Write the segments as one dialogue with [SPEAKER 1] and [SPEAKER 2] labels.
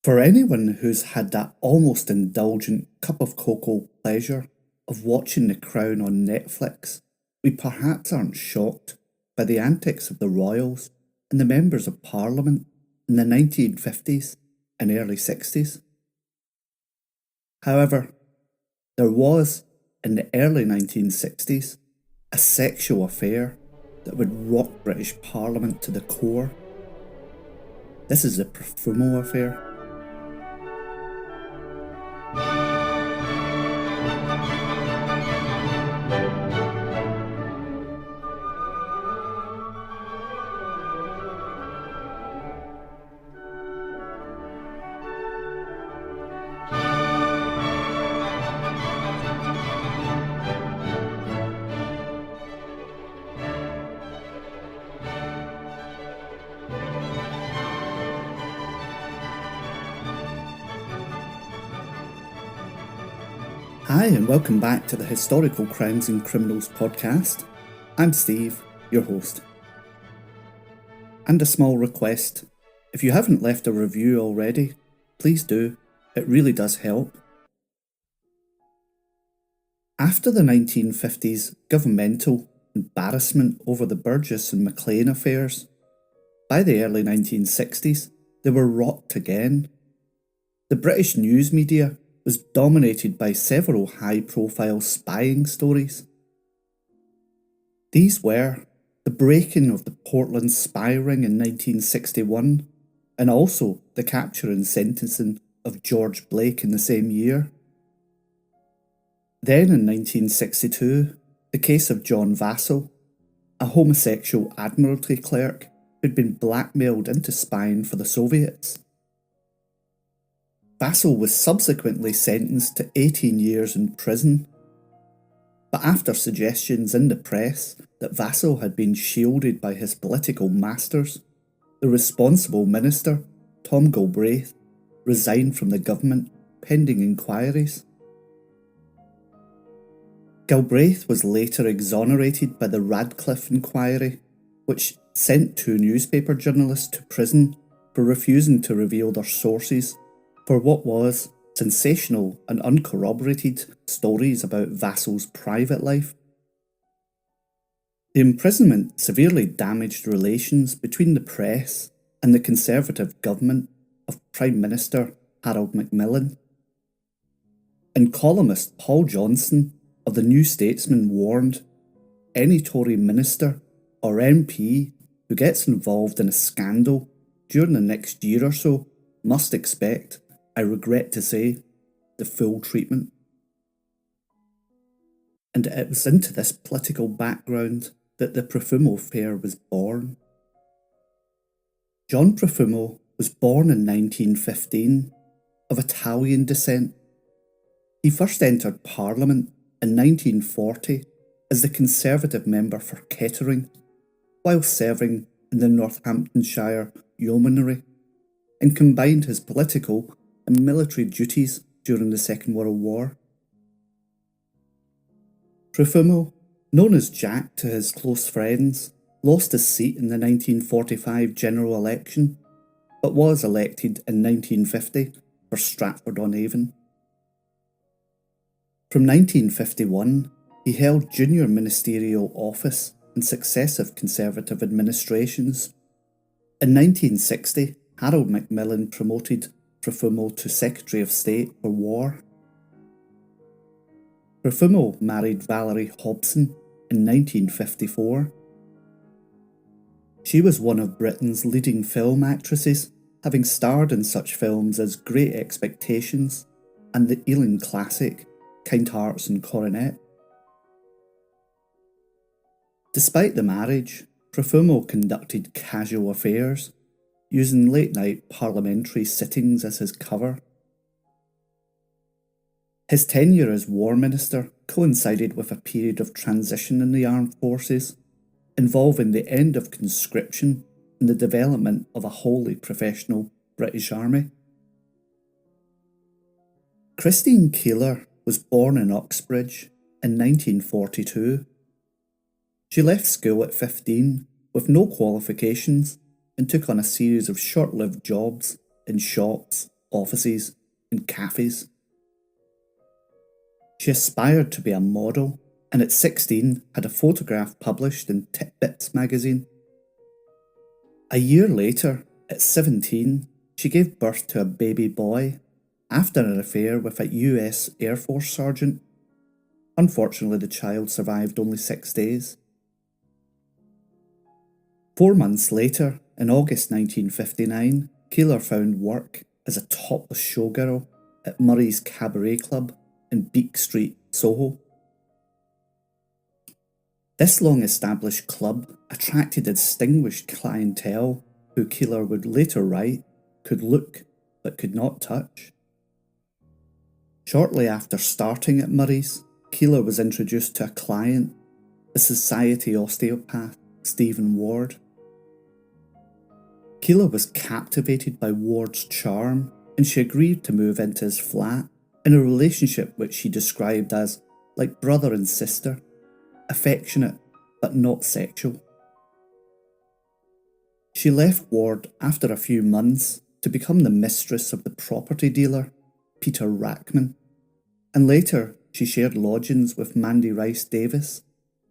[SPEAKER 1] For anyone who's had that almost indulgent cup of cocoa pleasure of watching The Crown on Netflix, we perhaps aren't shocked by the antics of the royals and the members of Parliament in the 1950s and early 60s. However, there was, in the early 1960s, a sexual affair that would rock British Parliament to the core. This is the Profumo affair. Hi, and welcome back to the Historical Crimes and Criminals podcast. I'm Steve, your host. And a small request, if you haven't left a review already, please do, it really does help. After the 1950s governmental embarrassment over the Burgess and Maclean affairs, by the early 1960s they were rocked again. The British news media was dominated by several high-profile spying stories. These were the breaking of the Portland spy ring in 1961, and also the capture and sentencing of George Blake in the same year. Then in 1962, the case of John Vassall, a homosexual Admiralty clerk who'd been blackmailed into spying for the Soviets. Vassall was subsequently sentenced to 18 years in prison, but after suggestions in the press that Vassall had been shielded by his political masters, the responsible minister, Tom Galbraith, resigned from the government pending inquiries. Galbraith was later exonerated by the Radcliffe inquiry, which sent two newspaper journalists to prison for refusing to reveal their sources for what was sensational and uncorroborated stories about Vassall's private life. The imprisonment severely damaged relations between the press and the Conservative government of Prime Minister Harold Macmillan. And columnist Paul Johnson of the New Statesman warned, any Tory minister or MP who gets involved in a scandal during the next year or so must expect, I regret to say, the full treatment. And it was into this political background that the Profumo affair was born. John Profumo was born in 1915, of Italian descent. He first entered Parliament in 1940 as the Conservative member for Kettering, while serving in the Northamptonshire Yeomanry, and combined his political and military duties during the Second World War. Profumo, known as Jack to his close friends, lost his seat in the 1945 general election, but was elected in 1950 for Stratford-on-Avon. From 1951, he held junior ministerial office in successive Conservative administrations. In 1960, Harold Macmillan promoted Profumo to Secretary of State for War. Profumo married Valerie Hobson in 1954. She was one of Britain's leading film actresses, having starred in such films as Great Expectations and the Ealing classic Kind Hearts and Coronet. Despite the marriage, Profumo conducted casual affairs, using late-night parliamentary sittings as his cover. His tenure as War Minister coincided with a period of transition in the armed forces, involving the end of conscription and the development of a wholly professional British Army. Christine Keeler was born in Uxbridge in 1942. She left school at 15 with no qualifications and took on a series of short-lived jobs in shops offices, and cafes. She aspired to be a model, and at 16 had a photograph published in Tit-Bits magazine. A year later, at 17, she gave birth to a baby boy after an affair with a US Air Force sergeant. Unfortunately, the child survived only 6 days. 4 months later, in August 1959, Keeler found work as a topless showgirl at Murray's Cabaret Club in Beak Street, Soho. This long-established club attracted a distinguished clientele who Keeler would later write could look but could not touch. Shortly after starting at Murray's, Keeler was introduced to a client, the society osteopath Stephen Ward. Keeler was captivated by Ward's charm, and she agreed to move into his flat in a relationship which she described as like brother and sister, affectionate but not sexual. She left Ward after a few months to become the mistress of the property dealer, Peter Rackman, and later she shared lodgings with Mandy Rice Davis,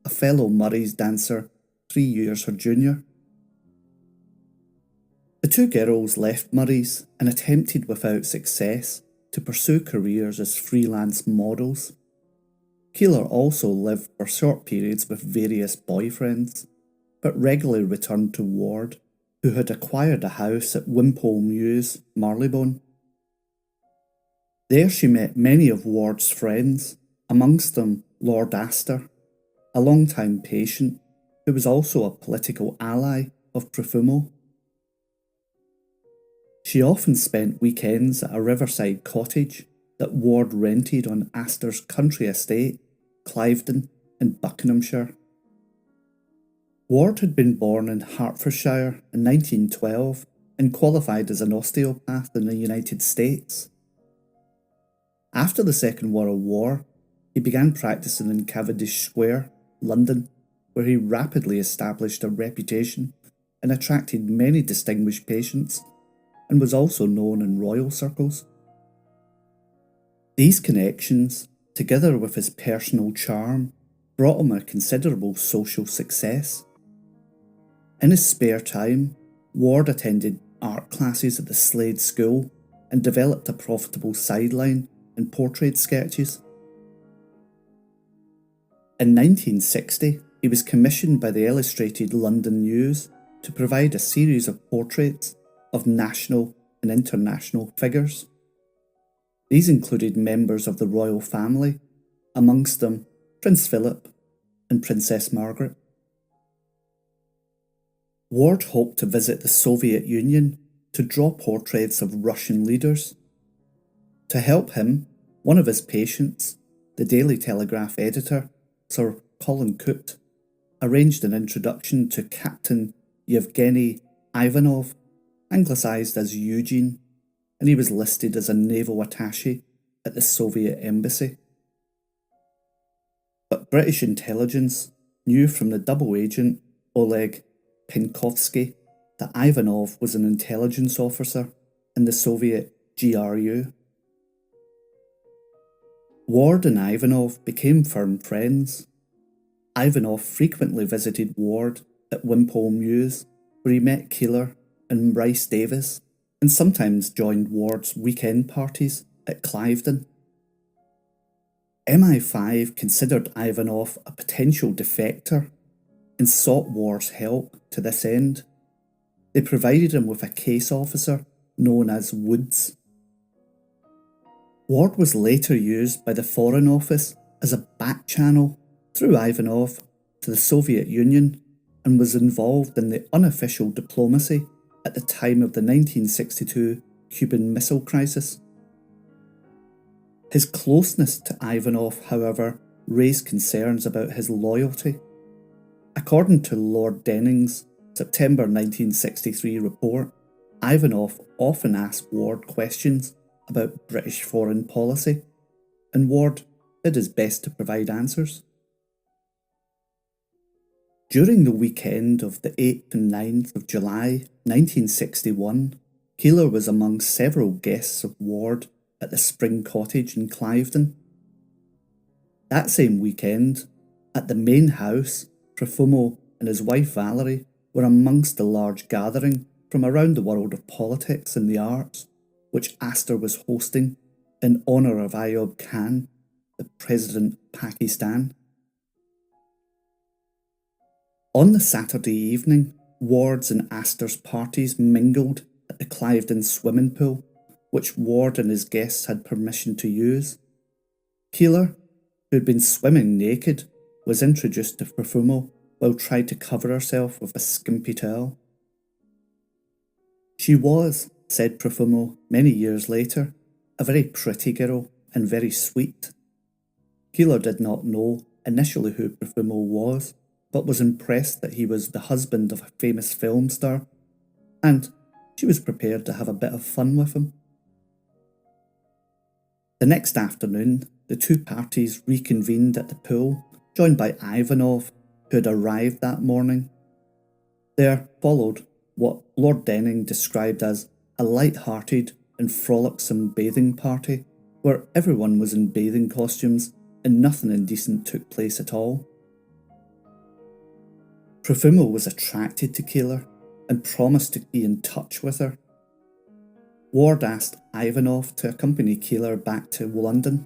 [SPEAKER 1] a fellow Murray's dancer 3 years her junior. The two girls left Murray's and attempted without success to pursue careers as freelance models. Keeler also lived for short periods with various boyfriends, but regularly returned to Ward, who had acquired a house at Wimpole Mews, Marylebone. There she met many of Ward's friends, amongst them Lord Astor, a long-time patient who was also a political ally of Profumo. She often spent weekends at a riverside cottage that Ward rented on Astor's country estate, Cliveden in Buckinghamshire. Ward had been born in Hertfordshire in 1912 and qualified as an osteopath in the United States. After the Second World War, he began practicing in Cavendish Square, London, where he rapidly established a reputation and attracted many distinguished patients, and was also known in royal circles. These connections, together with his personal charm, brought him a considerable social success. In his spare time, Ward attended art classes at the Slade School and developed a profitable sideline in portrait sketches. In 1960, he was commissioned by the Illustrated London News to provide a series of portraits of national and international figures. These included members of the royal family, amongst them Prince Philip and Princess Margaret. Ward hoped to visit the Soviet Union to draw portraits of Russian leaders. To help him, one of his patients, the Daily Telegraph editor, Sir Colin Coote, arranged an introduction to Captain Yevgeny Ivanov, anglicised as Eugene, and he was listed as a naval attaché at the Soviet embassy. But British intelligence knew from the double agent Oleg Penkovsky that Ivanov was an intelligence officer in the Soviet GRU. Ward and Ivanov became firm friends. Ivanov frequently visited Ward at Wimpole Mews, where he met Keeler and Rice Davis, and sometimes joined Ward's weekend parties at Cliveden. MI5 considered Ivanov a potential defector and sought Ward's help to this end. They provided him with a case officer known as Woods. Ward was later used by the Foreign Office as a back channel through Ivanov to the Soviet Union and was involved in the unofficial diplomacy at the time of the 1962 Cuban Missile Crisis. His closeness to Ivanov, however, raised concerns about his loyalty. According to Lord Denning's September 1963 report, Ivanov often asked Ward questions about British foreign policy, and Ward did his best to provide answers. During the weekend of the 8th and 9th of July 1961, Keeler was among several guests of Ward at the Spring Cottage in Cliveden. That same weekend, at the main house, Profumo and his wife Valerie were amongst the large gathering from around the world of politics and the arts, which Astor was hosting in honour of Ayub Khan, the President of Pakistan. On the Saturday evening, Ward's and Astor's parties mingled at the Cliveden swimming pool, which Ward and his guests had permission to use. Keeler, who had been swimming naked, was introduced to Profumo while tried to cover herself with a skimpy towel. She was, said Profumo many years later, a very pretty girl and very sweet. Keeler did not know initially who Profumo was, but was impressed that he was the husband of a famous film star, and she was prepared to have a bit of fun with him. The next afternoon, the two parties reconvened at the pool, joined by Ivanov, who had arrived that morning. There followed what Lord Denning described as a light-hearted and frolicsome bathing party, where everyone was in bathing costumes and nothing indecent took place at all. Profumo was attracted to Keeler and promised to be in touch with her. Ward asked Ivanov to accompany Keeler back to London.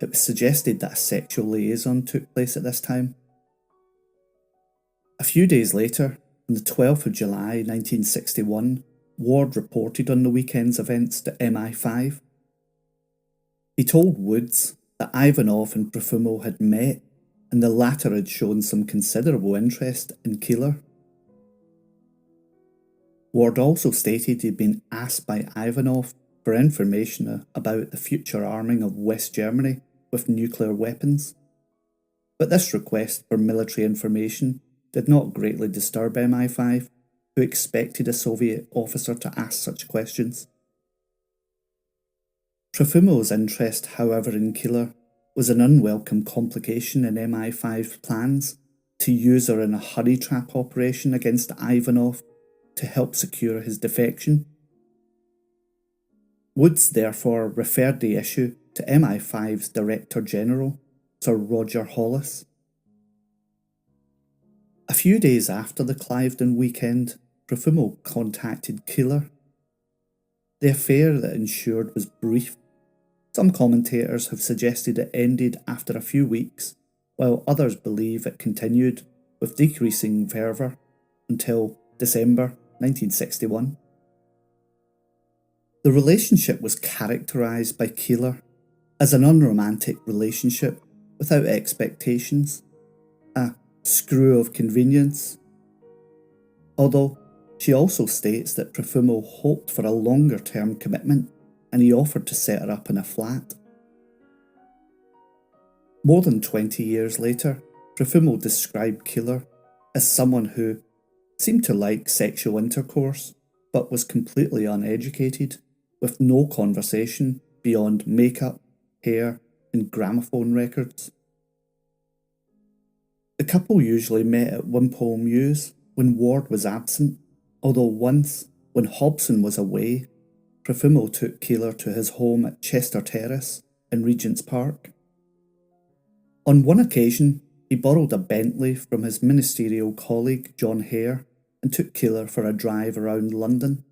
[SPEAKER 1] It was suggested that a sexual liaison took place at this time. A few days later, on the 12th of July 1961, Ward reported on the weekend's events to MI5. He told Woods that Ivanov and Profumo had met, and the latter had shown some considerable interest in Keeler. Ward also stated he'd been asked by Ivanov for information about the future arming of West Germany with nuclear weapons, but this request for military information did not greatly disturb MI5, who expected a Soviet officer to ask such questions. Profumo's interest, however, in Keeler was an unwelcome complication in MI5's plans to use her in a honey trap operation against Ivanov to help secure his defection. Woods therefore referred the issue to MI5's Director General, Sir Roger Hollis. A few days after the Cliveden weekend, Profumo contacted Keeler. The affair that ensued was brief. Some commentators have suggested it ended after a few weeks, while others believe it continued with decreasing fervour until December 1961. The relationship was characterised by Keeler as an unromantic relationship without expectations, a screw of convenience. Although she also states that Profumo hoped for a longer-term commitment and he offered to set her up in a flat. More than 20 years later, Profumo described Keeler as someone who seemed to like sexual intercourse, but was completely uneducated, with no conversation beyond makeup, hair, and gramophone records. The couple usually met at Wimpole Mews when Ward was absent, although once, when Hobson was away, Profumo took Keeler to his home at Chester Terrace in Regent's Park. On one occasion, he borrowed a Bentley from his ministerial colleague John Hare and took Keeler for a drive around London,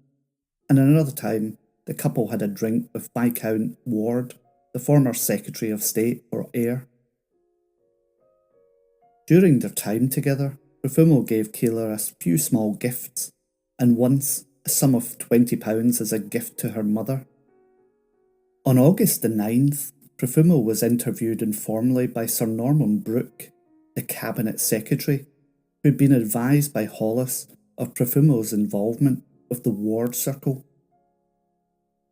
[SPEAKER 1] and another time the couple had a drink with Viscount Ward, the former Secretary of State for Air. During their time together, Profumo gave Keeler a few small gifts, and once a sum of £20 as a gift to her mother. On August the 9th, Profumo was interviewed informally by Sir Norman Brooke, the Cabinet Secretary, who had been advised by Hollis of Profumo's involvement with the Ward Circle.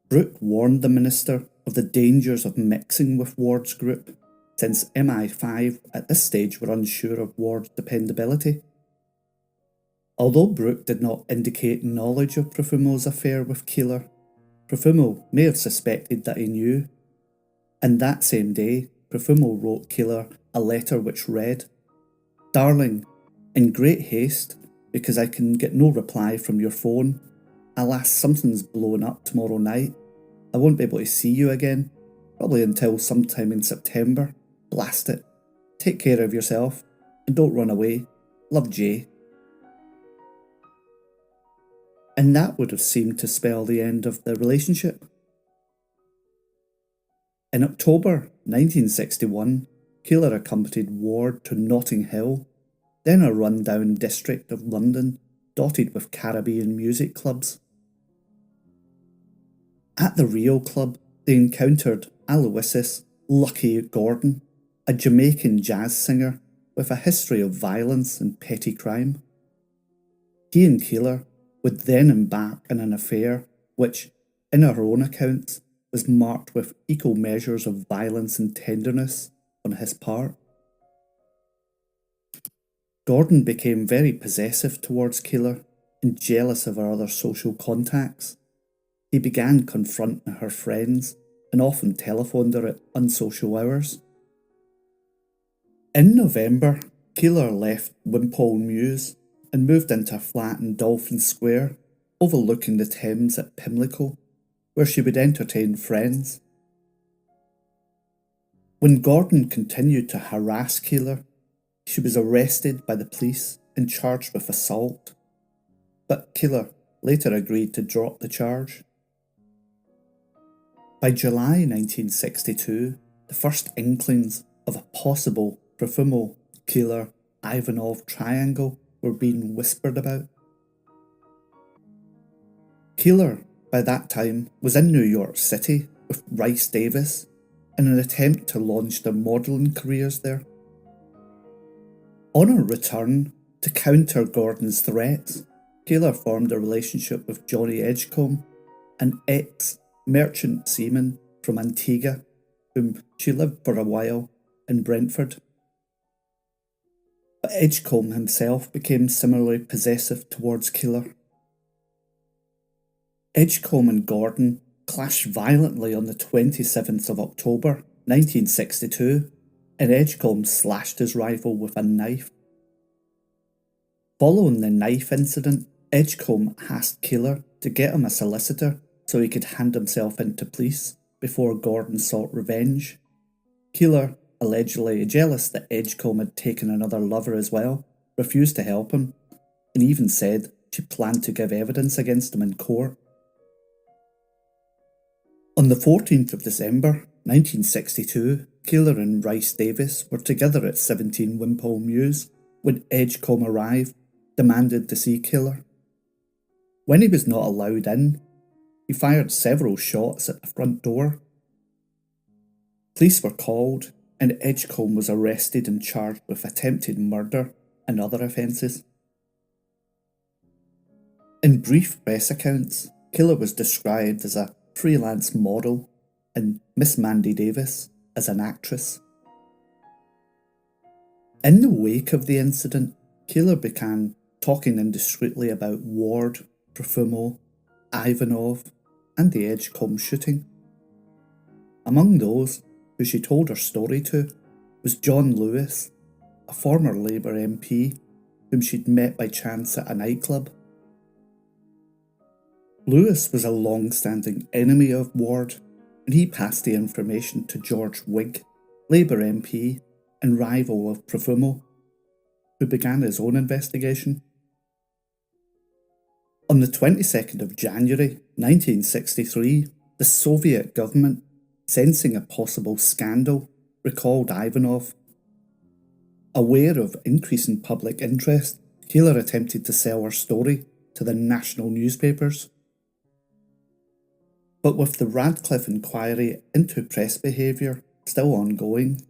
[SPEAKER 1] Brooke warned the Minister of the dangers of mixing with Ward's group, since MI5 at this stage were unsure of Ward's dependability. Although Brooke did not indicate knowledge of Profumo's affair with Keeler, Profumo may have suspected that he knew, and that same day Profumo wrote Keeler a letter which read, "Darling, in great haste, because I can get no reply from your phone, Alas, something's blowing up tomorrow night. I won't be able to see you again, probably until sometime in September. Blast it. Take care of yourself, and don't run away. Love, Jay. And that would have seemed to spell the end of the relationship. In October 1961, Keeler accompanied Ward to Notting Hill, then a run-down district of London dotted with Caribbean music clubs. At the Rio Club, they encountered Aloysius Lucky Gordon, a Jamaican jazz singer with a history of violence and petty crime. He and Keeler would then embark on an affair which, in her own accounts, was marked with equal measures of violence and tenderness on his part. Gordon became very possessive towards Keeler and jealous of her other social contacts. He began confronting her friends and often telephoned her at unsocial hours. In November, Keeler left Wimpole Mews and moved into a flat in Dolphin Square, overlooking the Thames at Pimlico, where she would entertain friends. When Gordon continued to harass Keeler, she was arrested by the police and charged with assault, but Keeler later agreed to drop the charge. By July 1962, the first inklings of a possible Profumo, Keeler, Ivanov triangle were being whispered about. Keeler, by that time, was in New York City with Rhys Davies in an attempt to launch their modelling careers there. On her return, to counter Gordon's threats, Keeler formed a relationship with Johnny Edgecombe, an ex-merchant seaman from Antigua, whom she lived for a while in Brentford. But Edgecombe himself became similarly possessive towards Keeler. Edgecombe and Gordon clashed violently on the 27th of October 1962, and Edgecombe slashed his rival with a knife. Following the knife incident, Edgecombe asked Keeler to get him a solicitor so he could hand himself into police before Gordon sought revenge. Keeler, allegedly jealous that Edgecombe had taken another lover as well, refused to help him, and even said she planned to give evidence against him in court. On the 14th of December 1962, Keeler and Rhys Davies were together at 17 Wimpole Mews when Edgecombe arrived, demanded to see Keeler. When he was not allowed in, he fired several shots at the front door. Police were called, and Edgecombe was arrested and charged with attempted murder and other offences. In brief press accounts, Keeler was described as a freelance model and Miss Mandy Davis as an actress. In the wake of the incident, Keeler began talking indiscreetly about Ward, Profumo, Ivanov, and the Edgecombe shooting. Among those who she told her story to was John Lewis, a former Labour MP whom she'd met by chance at a nightclub. Lewis was a long-standing enemy of Ward, and he passed the information to George Wigg, Labour MP and rival of Profumo, who began his own investigation. On the 22nd of January 1963, the Soviet government, sensing a possible scandal, recalled Ivanov. Aware of increasing public interest, Keeler attempted to sell her story to the national newspapers. But with the Radcliffe inquiry into press behaviour still ongoing,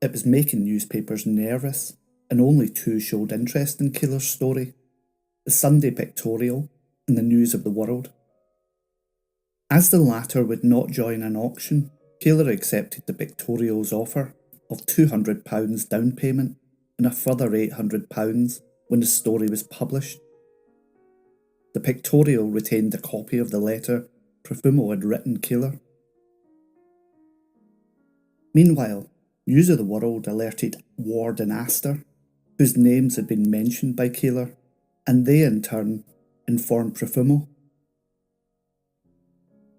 [SPEAKER 1] it was making newspapers nervous, and only two showed interest in Keeler's story: the Sunday Pictorial and the News of the World. As the latter would not join an auction, Keeler accepted the Pictorial's offer of £200 down payment and a further £800 when the story was published. The Pictorial retained a copy of the letter Profumo had written Keeler. Meanwhile, News of the World alerted Ward and Astor, whose names had been mentioned by Keeler, and they in turn informed Profumo.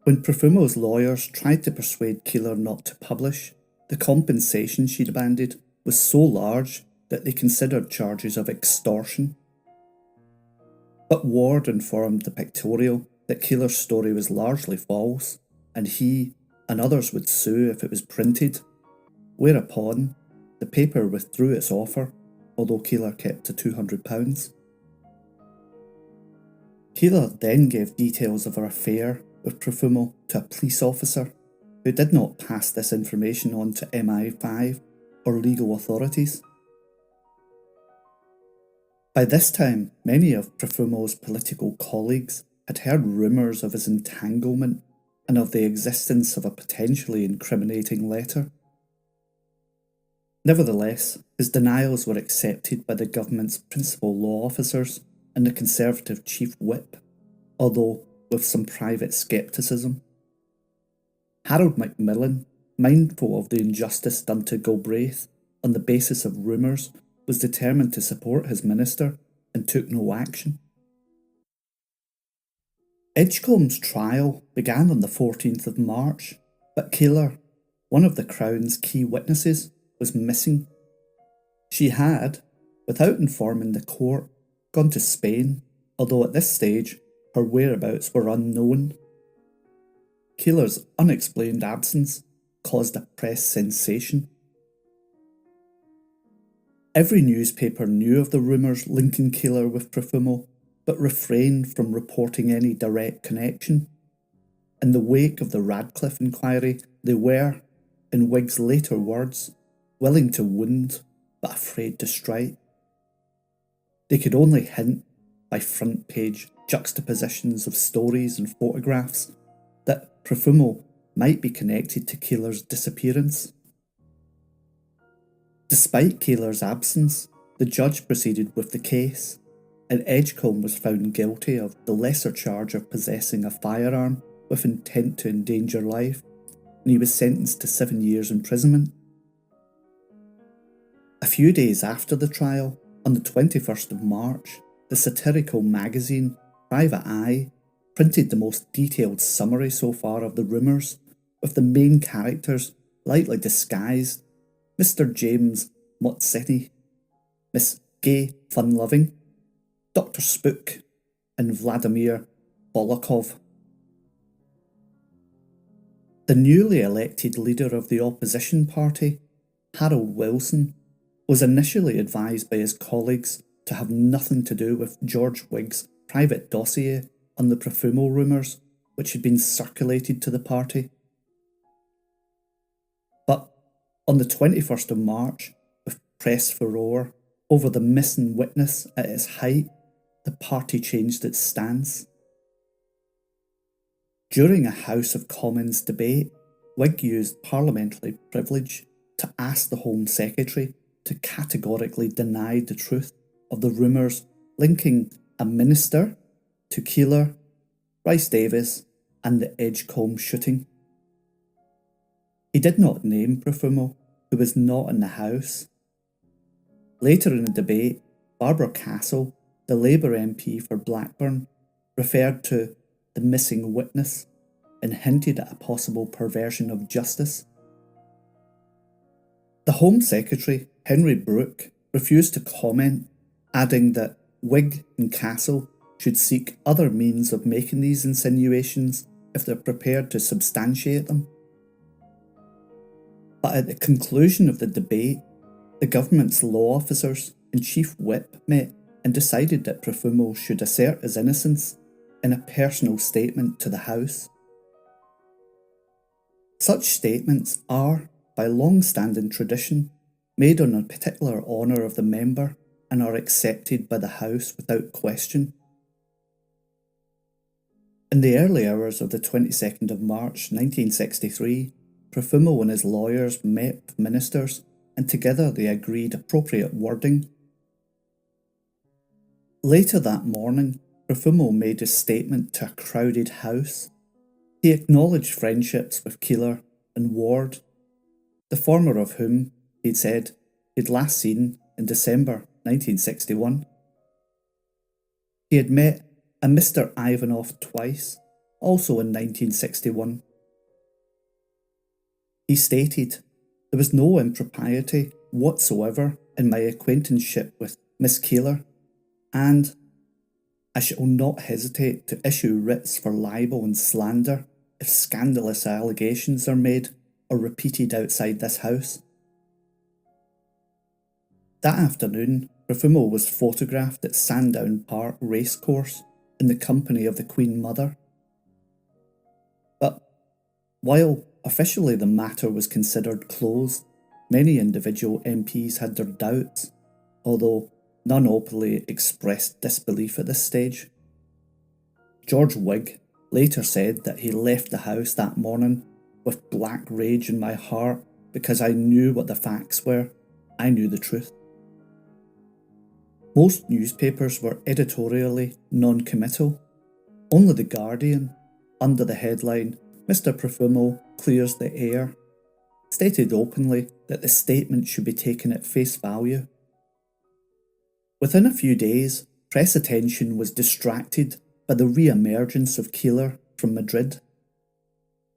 [SPEAKER 1] When Profumo's lawyers tried to persuade Keeler not to publish, the compensation she demanded was so large that they considered charges of extortion. But Ward informed the Pictorial that Keeler's story was largely false, and he and others would sue if it was printed, whereupon the paper withdrew its offer, although Keeler kept to £200. Keeler then gave details of her affair with Profumo to a police officer who did not pass this information on to MI5 or legal authorities. By this time, many of Profumo's political colleagues had heard rumours of his entanglement and of the existence of a potentially incriminating letter. Nevertheless, his denials were accepted by the government's principal law officers and the Conservative Chief Whip, although with some private scepticism. Harold Macmillan, mindful of the injustice done to Galbraith on the basis of rumours, was determined to support his minister and took no action. Edgecombe's trial began on the 14th of March, but Keeler, one of the Crown's key witnesses, was missing. She had, without informing the court, gone to Spain, although at this stage her whereabouts were unknown. Keeler's unexplained absence caused a press sensation. Every newspaper knew of the rumours linking Keeler with Profumo, but refrained from reporting any direct connection. In the wake of the Radcliffe inquiry, they were, in Whig's later words, willing to wound, but afraid to strike. They could only hint, by front-page juxtapositions of stories and photographs, that Profumo might be connected to Keeler's disappearance. Despite Keeler's absence, the judge proceeded with the case, and Edgecombe was found guilty of the lesser charge of possessing a firearm with intent to endanger life, and he was sentenced to 7 years imprisonment. A few days after the trial, on the 21st of March, the satirical magazine Private Eye printed the most detailed summary so far of the rumours, with the main characters lightly disguised: Mr. James Motsetti, Miss Gay Fun-Loving, Dr. Spook, and Vladimir Bolokov. The newly elected leader of the opposition party, Harold Wilson, was initially advised by his colleagues to have nothing to do with George Whig's private dossier on the Profumo rumours, which had been circulated to the party. But on the 21st of March, with press furore over the missing witness at its height, the party changed its stance. During a House of Commons debate, Whig used parliamentary privilege to ask the Home Secretary to categorically deny the truth of the rumours linking a minister to Keeler, Bryce Davis, and the Edgecombe shooting. He did not name Profumo, who was not in the House. Later in the debate, Barbara Castle, the Labour MP for Blackburn, referred to the missing witness and hinted at a possible perversion of justice. The Home Secretary, Henry Brooke, refused to comment, adding that Whig and Castle should seek other means of making these insinuations if they're prepared to substantiate them. But at the conclusion of the debate, the government's law officers and Chief Whip met and decided that Profumo should assert his innocence in a personal statement to the House. Such statements are, by long-standing tradition, made on a particular honour of the member and are accepted by the House without question. In the early hours of the 22nd of March 1963, Profumo and his lawyers met with ministers, and together they agreed appropriate wording. Later that morning, Profumo made a statement to a crowded House. He acknowledged friendships with Keeler and Ward, the former of whom, he'd said, he'd last seen in December 1961. He had met a Mr. Ivanov twice, also in 1961. He stated, "There was no impropriety whatsoever in my acquaintanceship with Miss Keeler, and I shall not hesitate to issue writs for libel and slander if scandalous allegations are made or repeated outside this house." That afternoon, Profumo was photographed at Sandown Park Racecourse in the company of the Queen Mother. But while officially the matter was considered closed, many individual MPs had their doubts, although none openly expressed disbelief at this stage. George Wigg later said that he left the house that morning with black rage in my heart because I knew what the facts were. I knew the truth. Most newspapers were editorially non-committal. Only The Guardian, under the headline "Mr. Profumo clears the air," stated openly that the statement should be taken at face value. Within a few days, press attention was distracted by the re-emergence of Keeler from Madrid.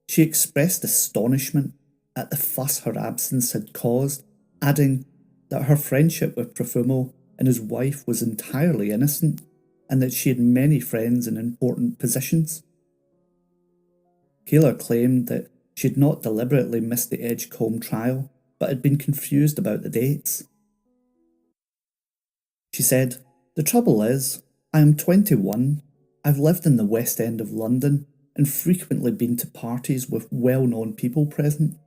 [SPEAKER 1] She expressed astonishment at the fuss her absence had caused, adding that her friendship with Profumo and his wife was entirely innocent and that she had many friends in important positions. Keeler claimed that she had not deliberately missed the Edgecombe trial, but had been confused about the dates. She said, "The trouble is, I am 21, I've lived in the West End of London and frequently been to parties with well-known people present.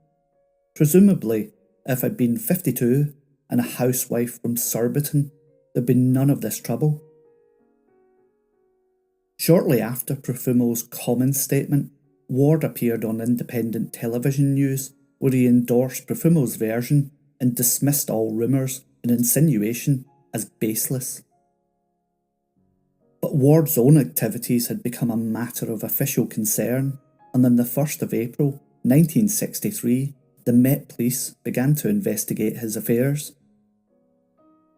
[SPEAKER 1] Presumably, if I'd been 52 and a housewife from Surbiton, there'd been none of this trouble." Shortly after Profumo's common statement, Ward appeared on independent television news where he endorsed Profumo's version and dismissed all rumours and insinuation as baseless. But Ward's own activities had become a matter of official concern, and on the 1st of April 1963, the Met Police began to investigate his affairs.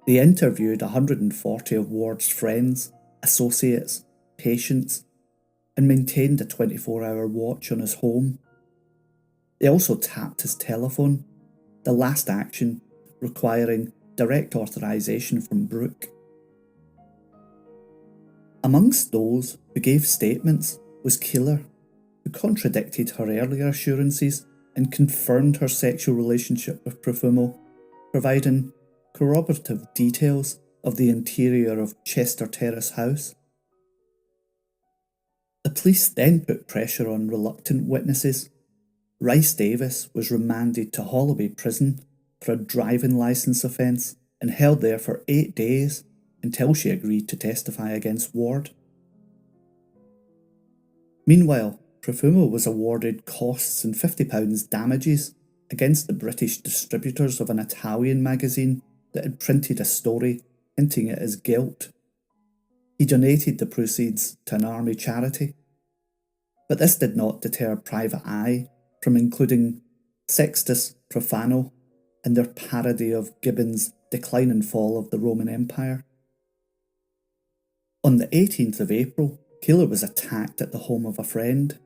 [SPEAKER 1] They interviewed 140 of Ward's friends, associates, patients, and maintained a 24-hour watch on his home. They also tapped his telephone, the last action requiring direct authorisation from Brooke. Amongst those who gave statements was Keeler, who contradicted her earlier assurances and confirmed her sexual relationship with Profumo, providing corroborative details of the interior of Chester Terrace House. The police then put pressure on reluctant witnesses. Rice Davis was remanded to Holloway Prison for a driving licence offence and held there for 8 days until she agreed to testify against Ward. Meanwhile, Profumo was awarded costs and £50 damages against the British distributors of an Italian magazine that had printed a story hinting at his guilt. He donated the proceeds to an army charity. But this did not deter Private Eye from including Sextus Profano in their parody of Gibbon's Decline and Fall of the Roman Empire. On the 18th of April, Keeler was attacked at the home of a friend,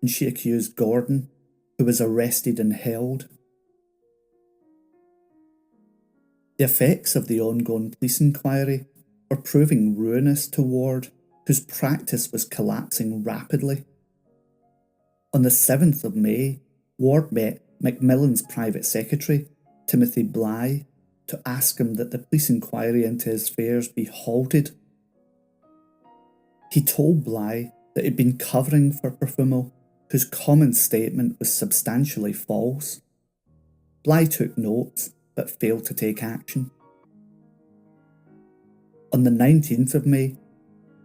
[SPEAKER 1] and she accused Gordon, who was arrested and held. The effects of the ongoing police inquiry were proving ruinous to Ward, whose practice was collapsing rapidly. On the 7th of May, Ward met Macmillan's private secretary, Timothy Bligh, to ask him that the police inquiry into his affairs be halted. He told Bligh that he'd been covering for Profumo, whose common statement was substantially false. Bligh took notes but failed to take action. On the 19th of May,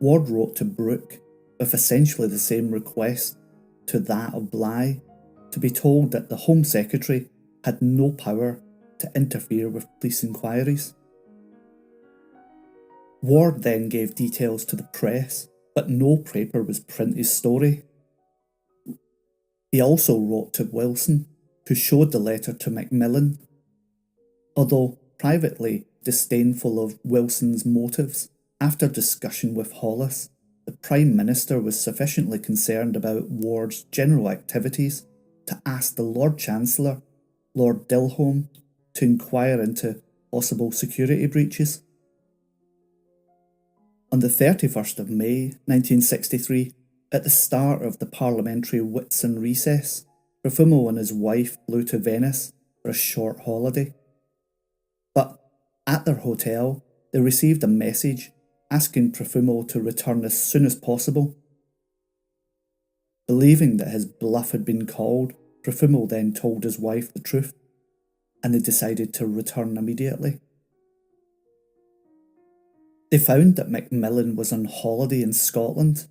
[SPEAKER 1] Ward wrote to Brooke with essentially the same request to that of Bligh, to be told that the Home Secretary had no power to interfere with police inquiries. Ward then gave details to the press, but no paper was print his story. He also wrote to Wilson, who showed the letter to Macmillan. Although privately disdainful of Wilson's motives, after discussion with Hollis, the Prime Minister was sufficiently concerned about Ward's general activities to ask the Lord Chancellor, Lord Dilhome, to inquire into possible security breaches. On the 31st of May 1963, at the start of the parliamentary Whitsun recess, Profumo and his wife flew to Venice for a short holiday. But at their hotel, they received a message asking Profumo to return as soon as possible. Believing that his bluff had been called, Profumo then told his wife the truth, and they decided to return immediately. They found that Macmillan was on holiday in Scotland,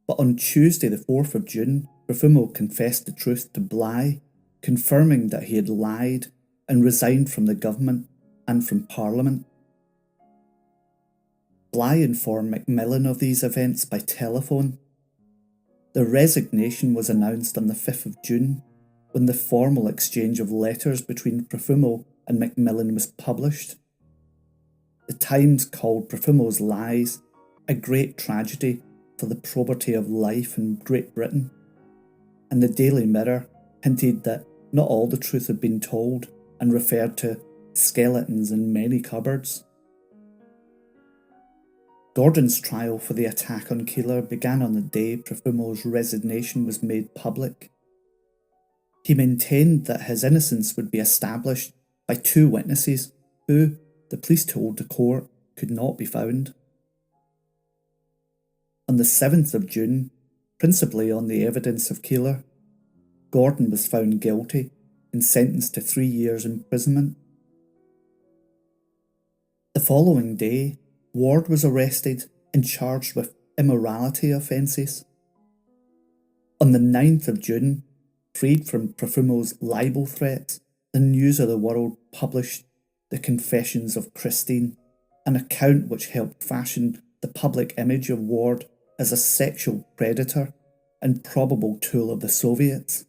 [SPEAKER 1] but on Tuesday the 4th of June, Profumo confessed the truth to Bligh, confirming that he had lied and resigned from the government and from Parliament. Bligh informed Macmillan of these events by telephone. The resignation was announced on the 5th of June, when the formal exchange of letters between Profumo and Macmillan was published. The Times called Profumo's lies a great tragedy for the probity of life in Great Britain, and the Daily Mirror hinted that not all the truth had been told and referred to skeletons in many cupboards. Gordon's trial for the attack on Keeler began on the day Profumo's resignation was made public. He maintained that his innocence would be established by two witnesses who, the police told the court, could not be found. On the 7th of June, principally on the evidence of Keeler, Gordon was found guilty and sentenced to 3 years' imprisonment. The following day, Ward was arrested and charged with immorality offences. On the 9th of June, freed from Profumo's libel threats, the News of the World published The Confessions of Christine, an account which helped fashion the public image of Ward as a sexual predator and probable tool of the Soviets.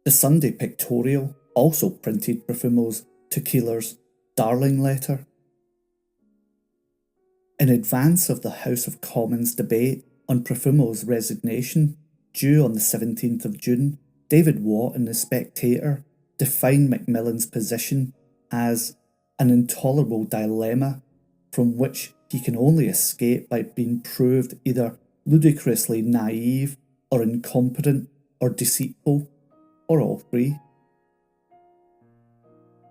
[SPEAKER 1] The Sunday Pictorial also printed Profumo's to Keeler's Darling letter. In advance of the House of Commons debate on Profumo's resignation, due on the 17th of June, David Watt in The Spectator defined Macmillan's position as an intolerable dilemma from which he can only escape by being proved either ludicrously naive or incompetent or deceitful, or all three.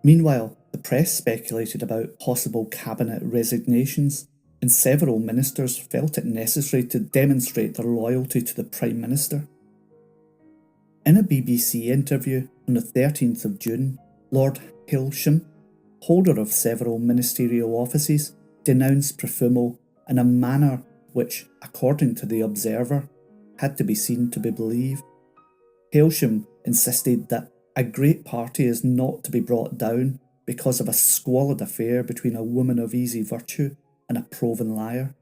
[SPEAKER 1] Meanwhile, the press speculated about possible cabinet resignations, and several ministers felt it necessary to demonstrate their loyalty to the Prime Minister. In a BBC interview on the 13th of June, Lord Hailsham, holder of several ministerial offices, denounced Profumo in a manner which, according to The Observer, had to be seen to be believed. Hailsham insisted that a great party is not to be brought down because of a squalid affair between a woman of easy virtue and a proven liar.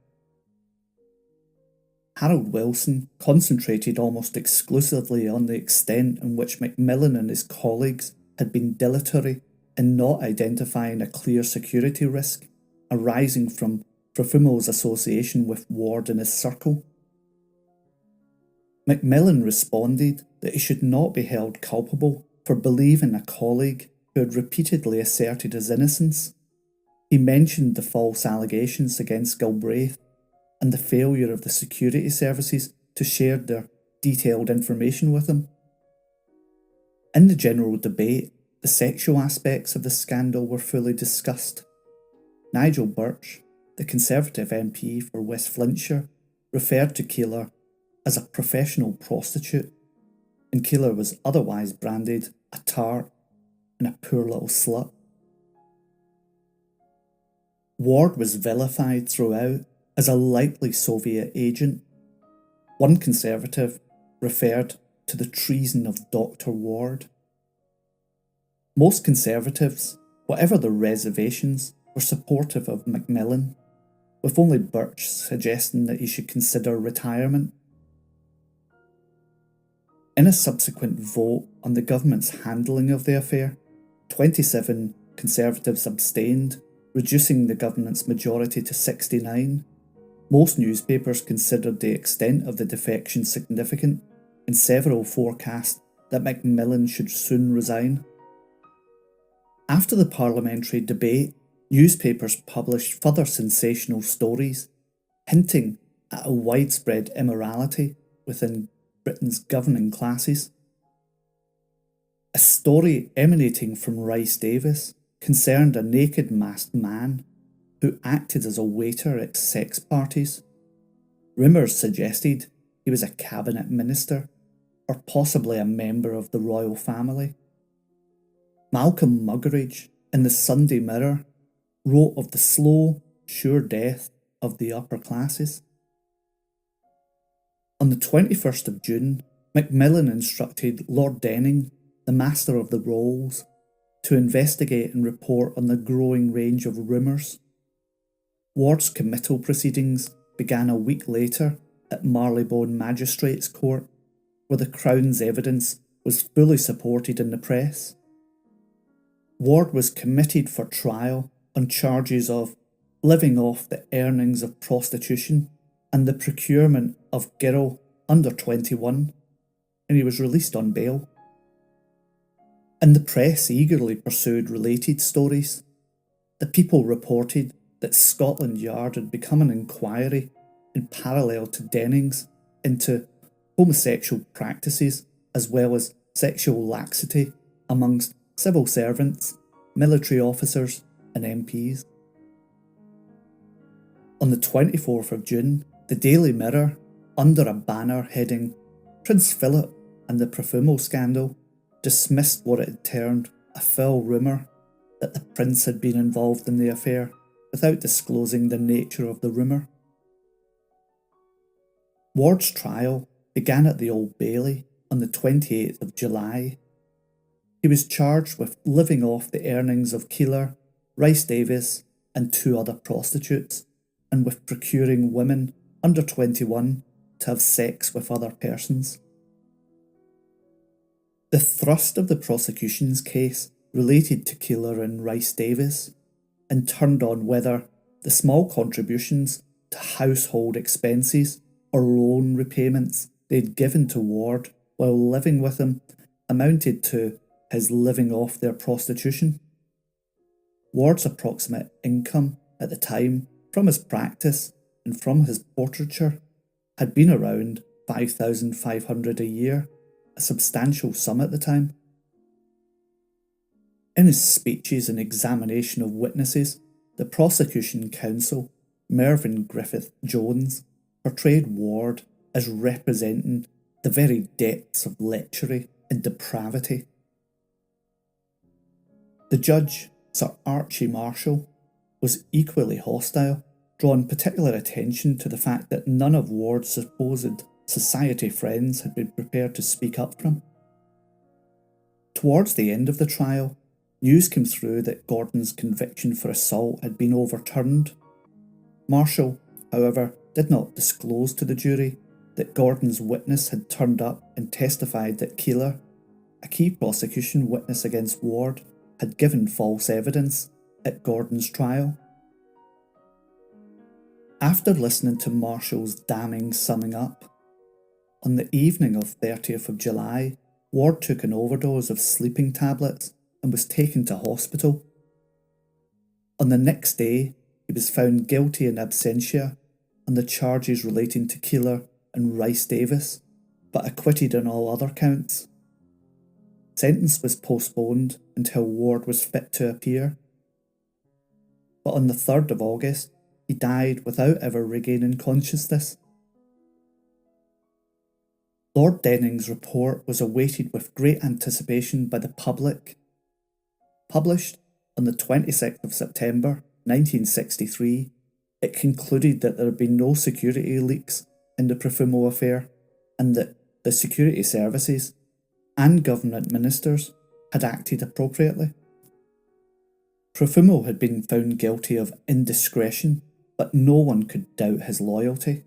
[SPEAKER 1] Harold Wilson concentrated almost exclusively on the extent in which Macmillan and his colleagues had been dilatory in not identifying a clear security risk arising from Profumo's association with Ward and his circle. Macmillan responded that he should not be held culpable for believing a colleague who had repeatedly asserted his innocence. He mentioned the false allegations against Galbraith and the failure of the security services to share their detailed information with him. In the general debate, the sexual aspects of the scandal were fully discussed. Nigel Birch, the Conservative MP for West Flintshire, referred to Keeler as a professional prostitute, and Keeler was otherwise branded a tart and a poor little slut. Ward was vilified throughout as a likely Soviet agent. One Conservative referred to the treason of Dr. Ward. Most Conservatives, whatever their reservations, were supportive of Macmillan, with only Birch suggesting that he should consider retirement. In a subsequent vote on the government's handling of the affair, 27 Conservatives abstained, reducing the government's majority to 69. Most newspapers considered the extent of the defection significant, and several forecast that Macmillan should soon resign. After the parliamentary debate, newspapers published further sensational stories, hinting at a widespread immorality within Britain's governing classes. A story emanating from Rhys Davies concerned a naked masked man who acted as a waiter at sex parties. Rumours suggested he was a cabinet minister or possibly a member of the royal family. Malcolm Muggeridge, in the Sunday Mirror, wrote of the slow, sure death of the upper classes. On the 21st of June, Macmillan instructed Lord Denning, the Master of the Rolls, to investigate and report on the growing range of rumours. Ward's committal proceedings began a week later at Marylebone Magistrates' Court, where the Crown's evidence was fully supported in the press. Ward was committed for trial on charges of living off the earnings of prostitution and the procurement of girl under 21, and he was released on bail. And the press eagerly pursued related stories. The People reported that Scotland Yard had become an inquiry in parallel to Denning's into homosexual practices as well as sexual laxity amongst civil servants, military officers and MPs. On the 24th of June, the Daily Mirror, under a banner heading Prince Philip and the Profumo scandal, dismissed what it had termed a foul rumour that the Prince had been involved in the affair without disclosing the nature of the rumour. Ward's trial began at the Old Bailey on the 28th of July. He was charged with living off the earnings of Keeler, Rhys Davies and 2 other prostitutes, and with procuring women under 21 to have sex with other persons. The thrust of the prosecution's case related to Keeler and Rhys Davies and turned on whether the small contributions to household expenses or loan repayments they'd given to Ward while living with him amounted to his living off their prostitution. Ward's approximate income at the time from his practice and from his portraiture had been around $5,500 a year, a substantial sum at the time. In his speeches and examination of witnesses, the prosecution counsel, Mervyn Griffith-Jones, portrayed Ward as representing the very depths of lechery and depravity. The judge, Sir Archie Marshall, was equally hostile, drawing particular attention to the fact that none of Ward's supposed society friends had been prepared to speak up for him. Towards the end of the trial, news came through that Gordon's conviction for assault had been overturned. Marshall, however, did not disclose to the jury that Gordon's witness had turned up and testified that Keeler, a key prosecution witness against Ward, had given false evidence at Gordon's trial. After listening to Marshall's damning summing up, on the evening of 30th of July, Ward took an overdose of sleeping tablets and was taken to hospital. On the next day, he was found guilty in absentia on the charges relating to Keeler and Rhys Davies, but acquitted on all other counts. Sentence was postponed until Ward was fit to appear. But on the 3rd of August, he died without ever regaining consciousness. Lord Denning's report was awaited with great anticipation by the public. Published on the 26th of September 1963, it concluded that there had been no security leaks in the Profumo affair and that the security services and government ministers had acted appropriately. Profumo had been found guilty of indiscretion, but no one could doubt his loyalty.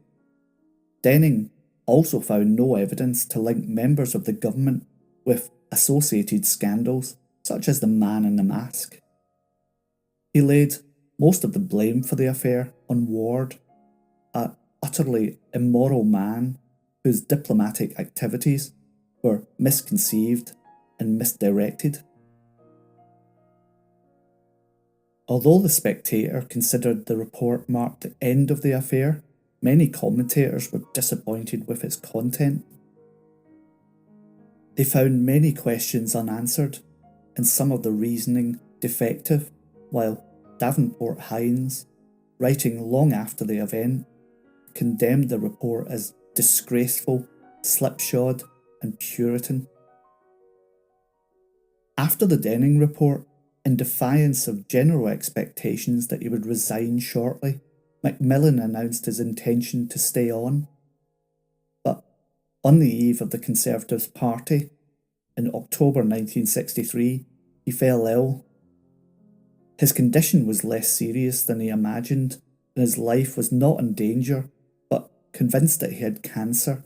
[SPEAKER 1] Denning also found no evidence to link members of the government with associated scandals such as the Man in the Mask. He laid most of the blame for the affair on Ward, an utterly immoral man whose diplomatic activities were misconceived and misdirected. Although The Spectator considered the report marked the end of the affair, many commentators were disappointed with its content. They found many questions unanswered and some of the reasoning defective, while Davenport Hines, writing long after the event, condemned the report as disgraceful, slipshod, and Puritan. After the Denning report, in defiance of general expectations that he would resign shortly, Macmillan announced his intention to stay on. But on the eve of the Conservative Party, in October 1963, he fell ill. His condition was less serious than he imagined, and his life was not in danger, but convinced that he had cancer,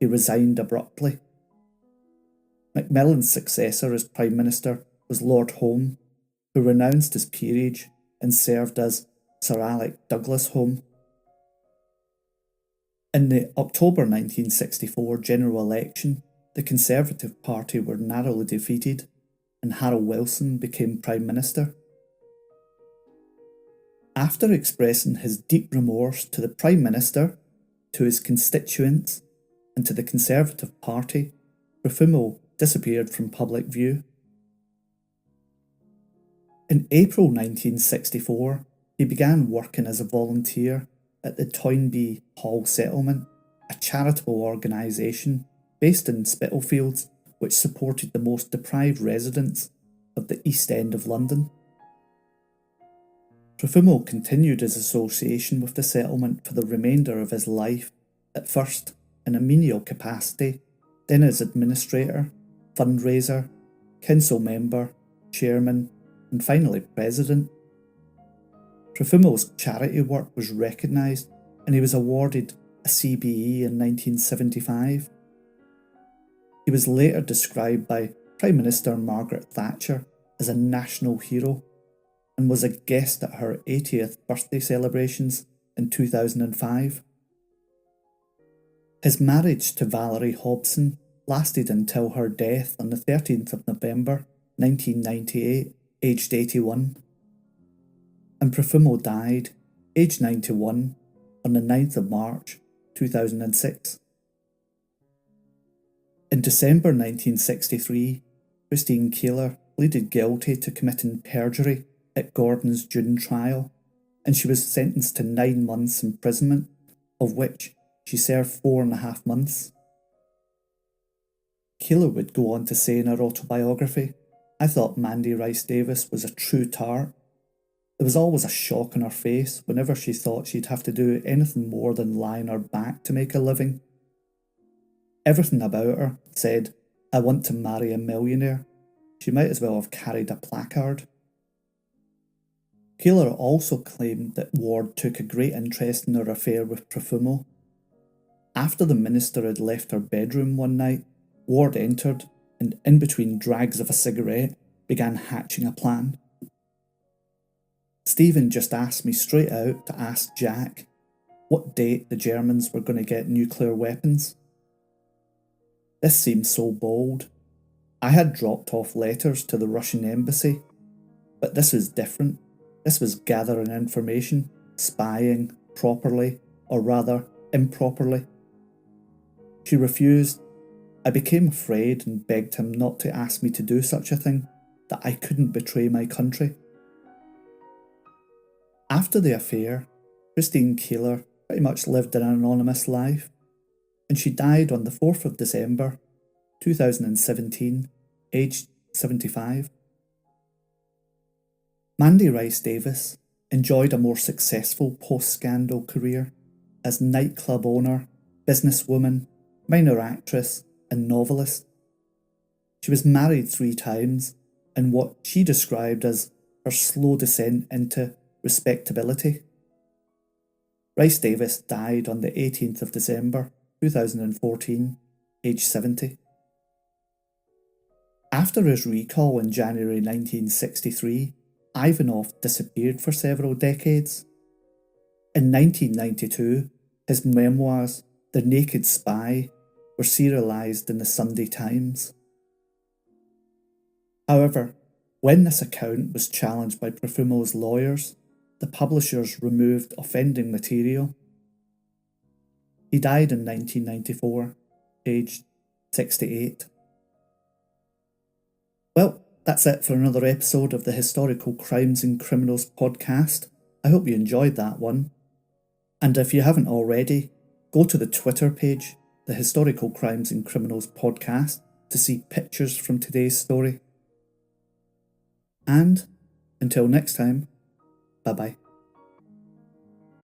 [SPEAKER 1] he resigned abruptly. Macmillan's successor as Prime Minister was Lord Home, who renounced his peerage and served as Sir Alec Douglas Home. In the October 1964 general election, the Conservative Party were narrowly defeated and Harold Wilson became Prime Minister. After expressing his deep remorse to the Prime Minister, to his constituents, and to the Conservative Party, Profumo disappeared from public view. In April 1964, he began working as a volunteer at the Toynbee Hall Settlement, a charitable organisation based in Spitalfields which supported the most deprived residents of the East End of London. Profumo continued his association with the settlement for the remainder of his life, at first in a menial capacity, then as administrator, fundraiser, council member, chairman, and finally president. Profumo's charity work was recognised and he was awarded a CBE in 1975. He was later described by Prime Minister Margaret Thatcher as a national hero and was a guest at her 80th birthday celebrations in 2005. His marriage to Valerie Hobson lasted until her death on the 13th of November 1998, aged 81. And Profumo died, aged 91, on the 9th of March 2006. In December 1963, Christine Keeler pleaded guilty to committing perjury at Gordon's June trial, and she was sentenced to 9 months imprisonment, of which she served 4.5 months. Keeler would go on to say in her autobiography, "I thought Mandy Rice Davis was a true tart. There was always a shock on her face whenever she thought she'd have to do anything more than lie on her back to make a living. Everything about her said, 'I want to marry a millionaire.' She might as well have carried a placard." Keeler also claimed that Ward took a great interest in her affair with Profumo. After the minister had left her bedroom one night, Ward entered and, in between drags of a cigarette, began hatching a plan. "Stephen just asked me straight out to ask Jack what date the Germans were going to get nuclear weapons. This seemed so bold. I had dropped off letters to the Russian embassy, but this was different. This was gathering information, spying, properly, or rather improperly. She refused. I became afraid and begged him not to ask me to do such a thing, that I couldn't betray my country." After the affair, Christine Keeler pretty much lived an anonymous life, and she died on the 4th of December 2017, aged 75. Mandy Rice Davis enjoyed a more successful post-scandal career as nightclub owner, businesswoman, minor actress, and novelist. She was married 3 times in what she described as her slow descent into respectability. Rice Davis died on the 18th of December 2014, aged 70. After his recall in January 1963, Ivanov disappeared for several decades. In 1992, His memoirs, The Naked Spy, were serialised in the Sunday Times. However, when this account was challenged by Profumo's lawyers, the publishers removed offending material. He died in 1994, aged 68. Well, that's it for another episode of the Historical Crimes and Criminals podcast. I hope you enjoyed that one. And if you haven't already, go to the Twitter page, the Historical Crimes and Criminals podcast, to see pictures from today's story. And until next time, bye-bye.